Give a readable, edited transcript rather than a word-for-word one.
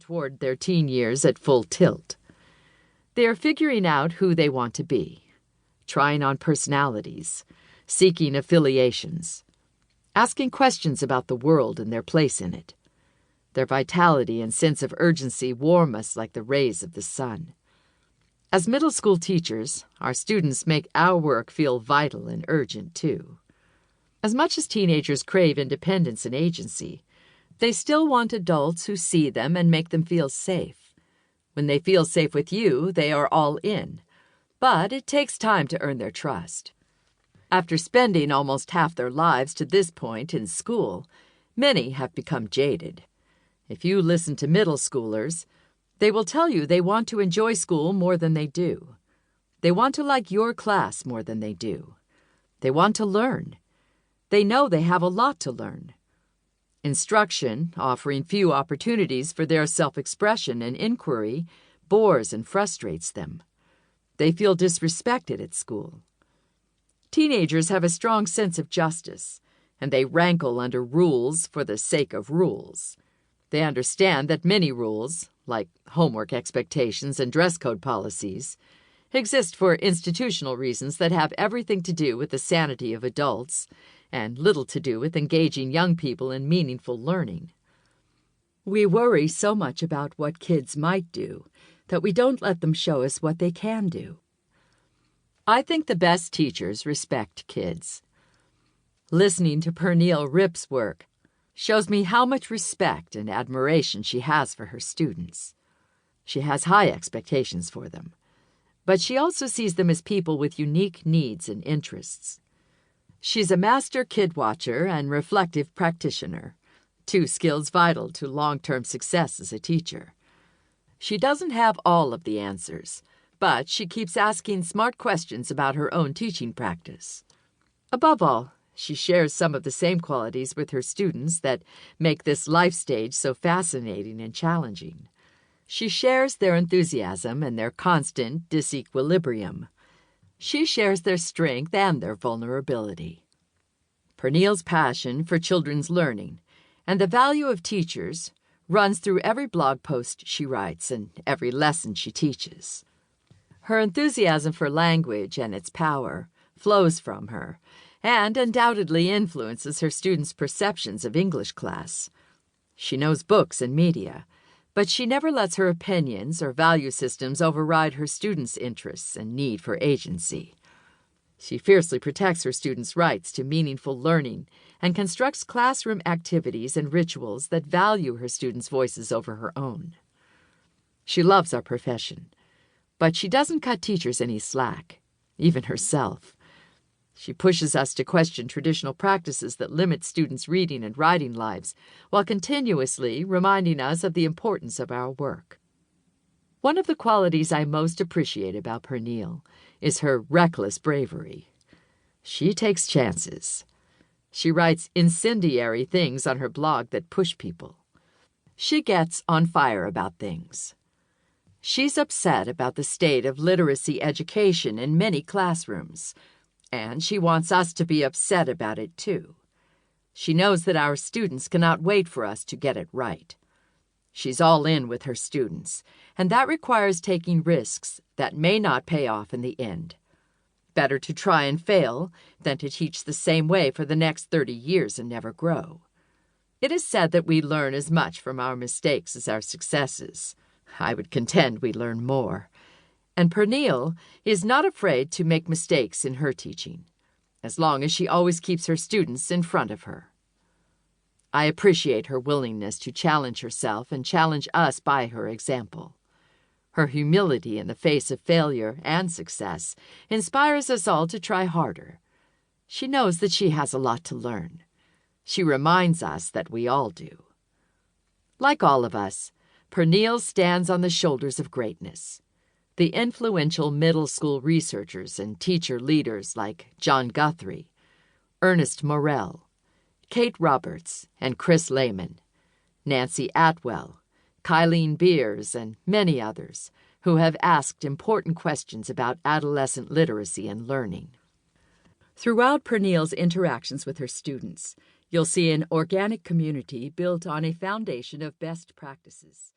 toward their teen years at full tilt. They are figuring out who they want to be, trying on personalities, seeking affiliations, asking questions about the world and their place in it. Their vitality and sense of urgency warm us like the rays of the sun. As middle school teachers, our students make our work feel vital and urgent, too. As much as teenagers crave independence and agency, they still want adults who see them and make them feel safe. When they feel safe with you, they are all in. But it takes time to earn their trust. After spending almost half their lives to this point in school, many have become jaded. If you listen to middle schoolers, they will tell you they want to enjoy school more than they do. They want to like your class more than they do. They want to learn. They know they have a lot to learn. Instruction, offering few opportunities for their self-expression and inquiry, bores and frustrates them. They feel disrespected at school. Teenagers have a strong sense of justice, and they rankle under rules for the sake of rules. They understand that many rules, like homework expectations and dress code policies, exist for institutional reasons that have everything to do with the sanity of adults and little to do with engaging young people in meaningful learning. We worry so much about what kids might do that we don't let them show us what they can do. I think the best teachers respect kids. Listening to Pernille Ripp's work shows me how much respect and admiration she has for her students. She has high expectations for them, but she also sees them as people with unique needs and interests. She's a master kid watcher and reflective practitioner, two skills vital to long-term success as a teacher. She doesn't have all of the answers, but she keeps asking smart questions about her own teaching practice. Above all, she shares some of the same qualities with her students that make this life stage so fascinating and challenging. She shares their enthusiasm and their constant disequilibrium. She shares their strength and their vulnerability. Pernille's passion for children's learning and the value of teachers runs through every blog post she writes and every lesson she teaches. Her enthusiasm for language and its power flows from her and undoubtedly influences her students' perceptions of English class. She knows books and media, but she never lets her opinions or value systems override her students' interests and need for agency. She fiercely protects her students' rights to meaningful learning and constructs classroom activities and rituals that value her students' voices over her own. She loves our profession, but she doesn't cut teachers any slack, even herself. She pushes us to question traditional practices that limit students' reading and writing lives while continuously reminding us of the importance of our work. One of the qualities I most appreciate about Pernille is her reckless bravery. She takes chances. She writes incendiary things on her blog that push people. She gets on fire about things. She's upset about the state of literacy education in many classrooms, and she wants us to be upset about it, too. She knows that our students cannot wait for us to get it right. She's all in with her students, and that requires taking risks that may not pay off in the end. Better to try and fail than to teach the same way for the next 30 years and never grow. It is said that we learn as much from our mistakes as our successes. I would contend we learn more. And Pernille is not afraid to make mistakes in her teaching, as long as she always keeps her students in front of her. I appreciate her willingness to challenge herself and challenge us by her example. Her humility in the face of failure and success inspires us all to try harder. She knows that she has a lot to learn. She reminds us that we all do. Like all of us, Pernille stands on the shoulders of greatness. The influential middle school researchers and teacher leaders like John Guthrie, Ernest Morrell, Kate Roberts, and Chris Lehman, Nancy Atwell, Kylene Beers, and many others who have asked important questions about adolescent literacy and learning. Throughout Pernille's interactions with her students, you'll see an organic community built on a foundation of best practices.